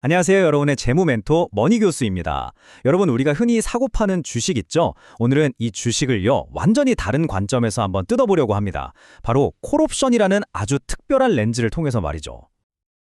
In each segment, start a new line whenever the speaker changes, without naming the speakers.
안녕하세요. 여러분의 재무 멘토 머니 교수입니다. 여러분, 우리가 흔히 사고 파는 주식 있죠? 오늘은 이 주식을요, 완전히 다른 관점에서 한번 뜯어보려고 합니다. 바로 콜옵션이라는 아주 특별한 렌즈를 통해서 말이죠.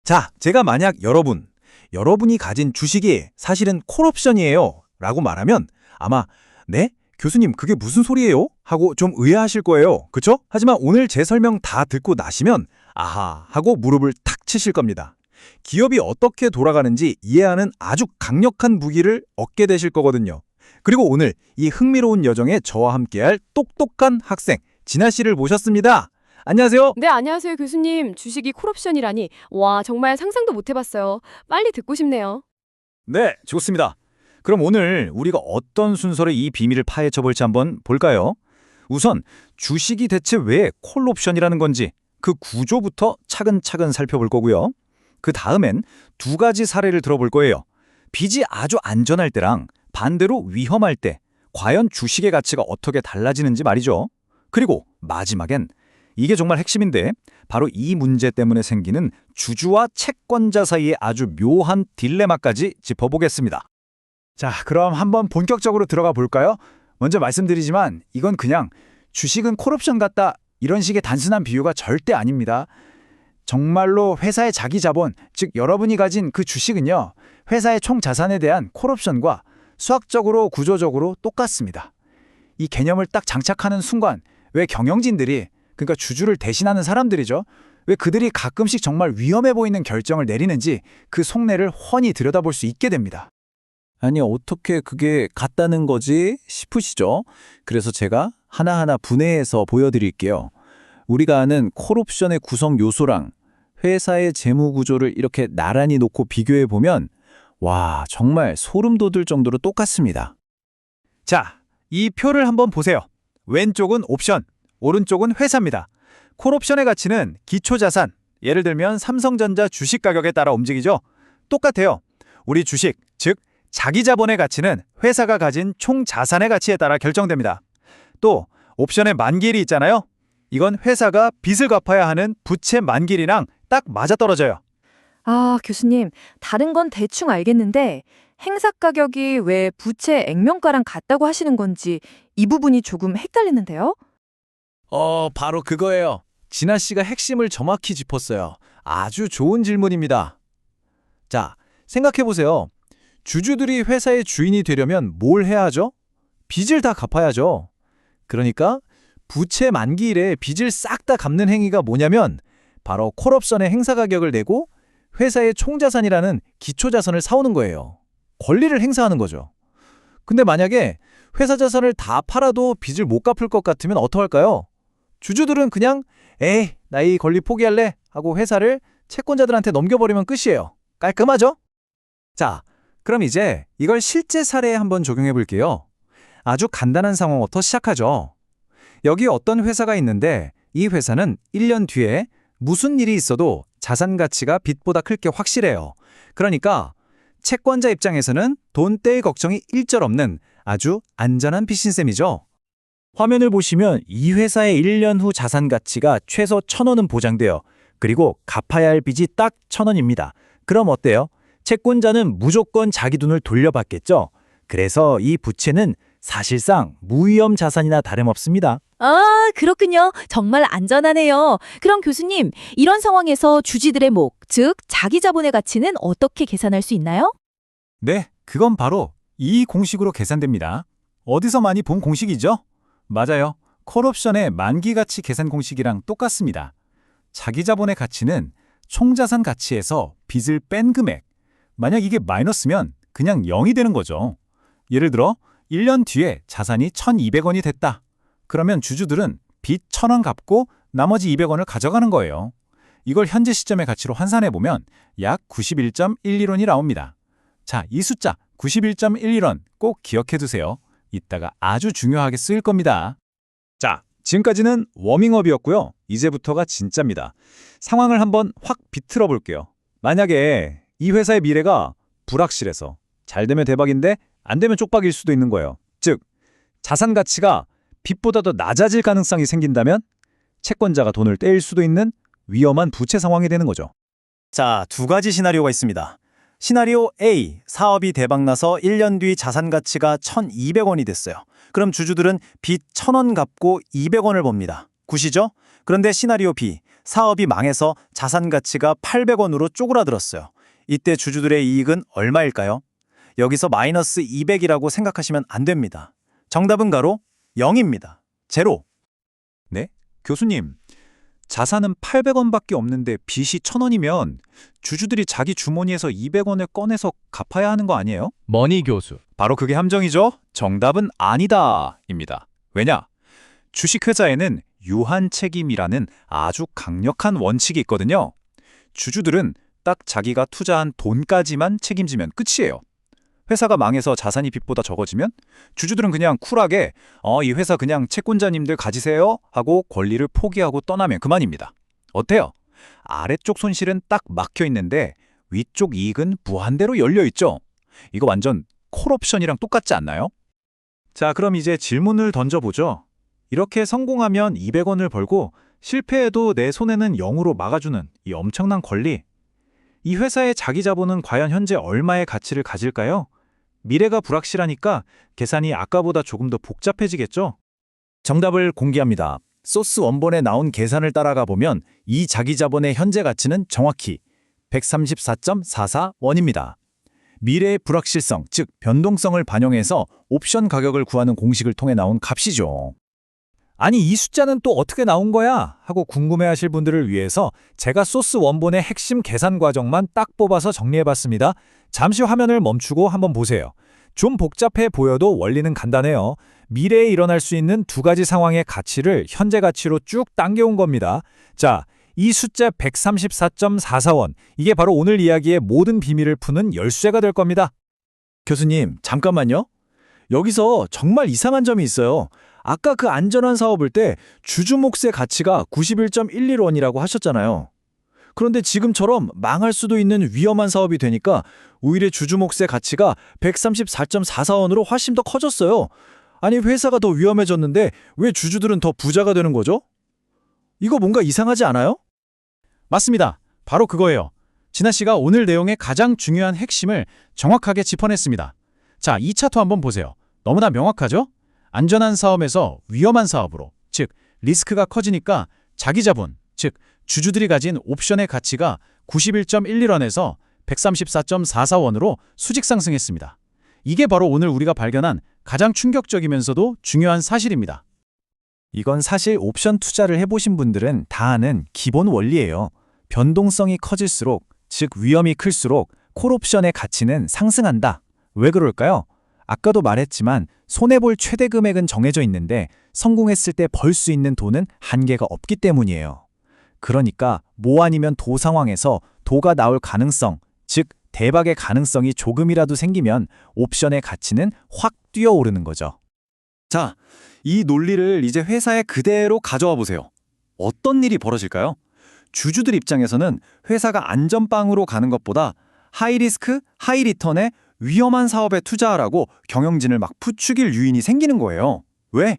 자, 제가 만약 여러분이 가진 주식이 사실은 콜옵션이에요 라고 말하면 아마 네? 교수님 그게 무슨 소리예요? 하고 좀 의아하실 거예요. 그쵸? 하지만 오늘 제 설명 다 듣고 나시면 아하 하고 무릎을 탁 치실 겁니다. 기업이 어떻게 돌아가는지 이해하는 아주 강력한 무기를 얻게 되실 거거든요. 그리고 오늘 이 흥미로운 여정에 저와 함께할 똑똑한 학생 진아 씨를 모셨습니다. 안녕하세요.
네, 안녕하세요, 교수님. 주식이 콜옵션이라니. 와, 정말 상상도 못 해봤어요. 빨리 듣고 싶네요.
네, 좋습니다. 그럼 오늘 우리가 어떤 순서로 이 비밀을 파헤쳐 볼지 한번 볼까요? 우선 주식이 대체 왜 콜옵션이라는 건지 그 구조부터 차근차근 살펴볼 거고요. 그 다음엔 두 가지 사례를 들어볼 거예요. 빚이 아주 안전할 때랑 반대로 위험할 때 과연 주식의 가치가 어떻게 달라지는지 말이죠. 그리고 마지막엔 이게 정말 핵심인데 바로 이 문제 때문에 생기는 주주와 채권자 사이의 아주 묘한 딜레마까지 짚어보겠습니다.
자, 그럼 한번 본격적으로 들어가 볼까요? 먼저 말씀드리지만 이건 그냥 주식은 콜옵션 같다 이런 식의 단순한 비유가 절대 아닙니다. 정말로 회사의 자기 자본, 즉 여러분이 가진 그 주식은요, 회사의 총 자산에 대한 콜옵션과 수학적으로 구조적으로 똑같습니다. 이 개념을 딱 장착하는 순간 왜 경영진들이, 그러니까 주주를 대신하는 사람들이죠, 왜 그들이 가끔씩 정말 위험해 보이는 결정을 내리는지 그 속내를 훤히 들여다볼 수 있게 됩니다.
아니, 어떻게 그게 같다는 거지 싶으시죠? 그래서 제가 하나하나 분해해서 보여드릴게요. 우리가 아는 콜옵션의 구성 요소랑 회사의 재무 구조를 이렇게 나란히 놓고 비교해보면 와, 정말 소름 돋을 정도로 똑같습니다.
자, 이 표를 한번 보세요. 왼쪽은 옵션, 오른쪽은 회사입니다. 콜옵션의 가치는 기초자산, 예를 들면 삼성전자 주식 가격에 따라 움직이죠. 똑같아요. 우리 주식, 즉 자기 자본의 가치는 회사가 가진 총 자산의 가치에 따라 결정됩니다. 또 옵션의 만기일이 있잖아요. 이건 회사가 빚을 갚아야 하는 부채 만기일이랑 딱 맞아떨어져요.
아, 교수님. 다른 건 대충 알겠는데 행사 가격이 왜 부채 액면가랑 같다고 하시는 건지 이 부분이 조금 헷갈리는데요?
바로 그거예요. 진아 씨가 핵심을 정확히 짚었어요. 아주 좋은 질문입니다. 자, 생각해보세요. 주주들이 회사의 주인이 되려면 뭘 해야 하죠? 빚을 다 갚아야죠. 그러니까 부채 만기일에 빚을 싹 다 갚는 행위가 뭐냐면 바로 콜옵션의 행사 가격을 내고 회사의 총자산이라는 기초자산을 사오는 거예요. 권리를 행사하는 거죠. 근데 만약에 회사 자산을 다 팔아도 빚을 못 갚을 것 같으면 어떡할까요? 주주들은 그냥 에이, 나 이 권리 포기할래 하고 회사를 채권자들한테 넘겨버리면 끝이에요. 깔끔하죠?
자, 그럼 이제 이걸 실제 사례에 한번 적용해 볼게요. 아주 간단한 상황부터 시작하죠. 여기 어떤 회사가 있는데 이 회사는 1년 뒤에 무슨 일이 있어도 자산 가치가 빚보다 클 게 확실해요. 그러니까 채권자 입장에서는 돈 떼일 걱정이 일절 없는 아주 안전한 빚인 셈이죠.
화면을 보시면 이 회사의 1년 후 자산 가치가 최소 1,000원은 보장돼요. 그리고 갚아야 할 빚이 딱 1,000원입니다. 그럼 어때요? 채권자는 무조건 자기 돈을 돌려받겠죠. 그래서 이 부채는 사실상 무위험 자산이나 다름없습니다.
아, 그렇군요. 정말 안전하네요. 그럼 교수님, 이런 상황에서 주주들의 목, 즉 자기 자본의 가치는 어떻게 계산할 수 있나요?
네, 그건 바로 이 공식으로 계산됩니다. 어디서 많이 본 공식이죠? 맞아요. 콜옵션의 만기 가치 계산 공식이랑 똑같습니다. 자기 자본의 가치는 총자산 가치에서 빚을 뺀 금액. 만약 이게 마이너스면 그냥 0이 되는 거죠. 예를 들어 1년 뒤에 자산이 1,200원이 됐다. 그러면 주주들은 빚 1,000원 갚고 나머지 200원을 가져가는 거예요. 이걸 현재 시점의 가치로 환산해보면 약 91.11원이 나옵니다. 자, 이 숫자 91.11원 꼭 기억해두세요. 이따가 아주 중요하게 쓰일 겁니다. 자, 지금까지는 워밍업이었고요. 이제부터가 진짜입니다. 상황을 한번 확 비틀어 볼게요. 만약에 이 회사의 미래가 불확실해서 잘 되면 대박인데 안 되면 쪽박일 수도 있는 거예요. 즉, 자산 가치가 빚보다 더 낮아질 가능성이 생긴다면 채권자가 돈을 떼일 수도 있는 위험한 부채 상황이 되는 거죠. 자, 두 가지 시나리오가 있습니다.
시나리오 A, 사업이 대박나서 1년 뒤 자산 가치가 1,200원이 됐어요. 그럼 주주들은 빚 1,000원 갚고 200원을 법니다. 굿이죠? 그런데 시나리오 B, 사업이 망해서 자산 가치가 800원으로 쪼그라들었어요. 이때 주주들의 이익은 얼마일까요? 여기서 마이너스 200이라고 생각하시면 안 됩니다. 정답은 가로 0입니다. 제로.
네? 교수님, 자산은 800원밖에 없는데 빚이 1,000원이면 주주들이 자기 주머니에서 200원을 꺼내서 갚아야 하는 거 아니에요?
머니 교수.
바로 그게 함정이죠. 정답은 아니다.입니다. 왜냐? 주식회사에는 유한 책임이라는 아주 강력한 원칙이 있거든요. 주주들은 딱 자기가 투자한 돈까지만 책임지면 끝이에요. 회사가 망해서 자산이 빚보다 적어지면 주주들은 그냥 쿨하게 이 회사 그냥 채권자님들 가지세요 하고 권리를 포기하고 떠나면 그만입니다. 어때요? 아래쪽 손실은 딱 막혀 있는데 위쪽 이익은 무한대로 열려 있죠. 이거 완전 콜옵션이랑 똑같지 않나요? 자, 그럼 이제 질문을 던져보죠. 이렇게 성공하면 200원을 벌고 실패해도 내 손해는 0으로 막아주는 이 엄청난 권리. 이 회사의 자기 자본은 과연 현재 얼마의 가치를 가질까요? 미래가 불확실하니까 계산이 아까보다 조금 더 복잡해지겠죠?
정답을 공개합니다. 소스 원본에 나온 계산을 따라가 보면 이 자기 자본의 현재 가치는 정확히 134.44원입니다. 미래의 불확실성, 즉 변동성을 반영해서 옵션 가격을 구하는 공식을 통해 나온 값이죠.
아니, 이 숫자는 또 어떻게 나온 거야? 하고 궁금해하실 분들을 위해서 제가 소스 원본의 핵심 계산 과정만 딱 뽑아서 정리해봤습니다. 잠시 화면을 멈추고 한번 보세요. 좀 복잡해 보여도 원리는 간단해요. 미래에 일어날 수 있는 두 가지 상황의 가치를 현재 가치로 쭉 당겨온 겁니다. 자, 이 숫자 134.44원, 이게 바로 오늘 이야기의 모든 비밀을 푸는 열쇠가 될 겁니다.
교수님, 잠깐만요. 여기서 정말 이상한 점이 있어요. 아까 그 안전한 사업을 때 주주 몫의 가치가 91.11원이라고 하셨잖아요. 그런데 지금처럼 망할 수도 있는 위험한 사업이 되니까 오히려 주주 몫의 가치가 134.44원으로 훨씬 더 커졌어요. 아니, 회사가 더 위험해졌는데 왜 주주들은 더 부자가 되는 거죠? 이거 뭔가 이상하지 않아요?
맞습니다. 바로 그거예요. 진아 씨가 오늘 내용의 가장 중요한 핵심을 정확하게 짚어냈습니다. 자, 이 차트 한번 보세요. 너무나 명확하죠? 안전한 사업에서 위험한 사업으로, 즉 리스크가 커지니까 자기 자본, 즉 주주들이 가진 옵션의 가치가 91.11원에서 134.44원으로 수직 상승했습니다. 이게 바로 오늘 우리가 발견한 가장 충격적이면서도 중요한 사실입니다.
이건 사실 옵션 투자를 해보신 분들은 다 아는 기본 원리예요. 변동성이 커질수록, 즉 위험이 클수록 콜옵션의 가치는 상승한다. 왜 그럴까요? 아까도 말했지만 손해볼 최대 금액은 정해져 있는데 성공했을 때 벌 수 있는 돈은 한계가 없기 때문이에요. 그러니까 모 아니면 도 상황에서 도가 나올 가능성, 즉 대박의 가능성이 조금이라도 생기면 옵션의 가치는 확 뛰어오르는 거죠. 자, 이 논리를 이제 회사에 그대로 가져와 보세요. 어떤 일이 벌어질까요? 주주들 입장에서는 회사가 안전빵으로 가는 것보다 하이리스크, 하이리턴의 위험한 사업에 투자하라고 경영진을 막 부추길 유인이 생기는 거예요. 왜?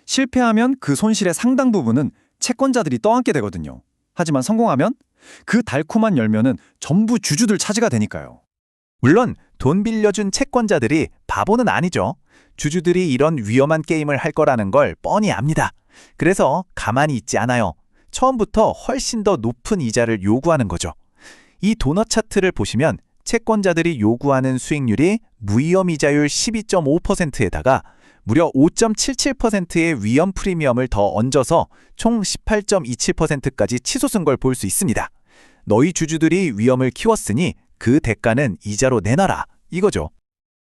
실패하면 그 손실의 상당 부분은 채권자들이 떠안게 되거든요. 하지만 성공하면 그 달콤한 열매는 전부 주주들 차지가 되니까요.
물론 돈 빌려준 채권자들이 바보는 아니죠. 주주들이 이런 위험한 게임을 할 거라는 걸 뻔히 압니다. 그래서 가만히 있지 않아요. 처음부터 훨씬 더 높은 이자를 요구하는 거죠. 이 도넛 차트를 보시면 채권자들이 요구하는 수익률이 무위험 이자율 12.5%에다가 무려 5.77%의 위험 프리미엄을 더 얹어서 총 18.27%까지 치솟은 걸 볼 수 있습니다. 너희 주주들이 위험을 키웠으니 그 대가는 이자로 내놔라, 이거죠.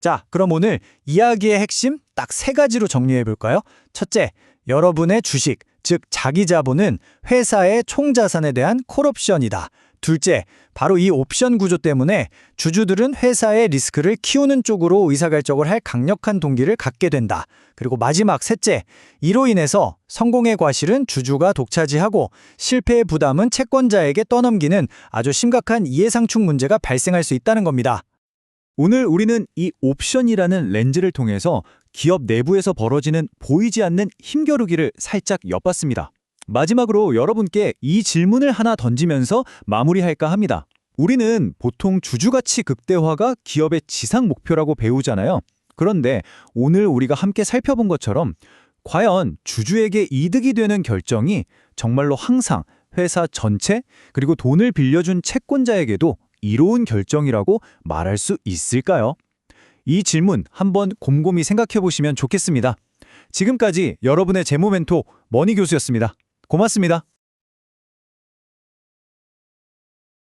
자, 그럼 오늘 이야기의 핵심 딱 3가지로 정리해 볼까요? 첫째, 여러분의 주식, 즉 자기 자본은 회사의 총 자산에 대한 콜옵션이다. 둘째, 바로 이 옵션 구조 때문에 주주들은 회사의 리스크를 키우는 쪽으로 의사결정을 할 강력한 동기를 갖게 된다. 그리고 마지막 셋째, 이로 인해서 성공의 과실은 주주가 독차지하고 실패의 부담은 채권자에게 떠넘기는 아주 심각한 이해상충 문제가 발생할 수 있다는 겁니다.
오늘 우리는 이 옵션이라는 렌즈를 통해서 기업 내부에서 벌어지는 보이지 않는 힘겨루기를 살짝 엿봤습니다. 마지막으로 여러분께 이 질문을 하나 던지면서 마무리할까 합니다. 우리는 보통 주주가치 극대화가 기업의 지상 목표라고 배우잖아요. 그런데 오늘 우리가 함께 살펴본 것처럼 과연 주주에게 이득이 되는 결정이 정말로 항상 회사 전체 그리고 돈을 빌려준 채권자에게도 이로운 결정이라고 말할 수 있을까요? 이 질문 한번 곰곰이 생각해 보시면 좋겠습니다. 지금까지 여러분의 재무 멘토 머니 교수였습니다. 고맙습니다.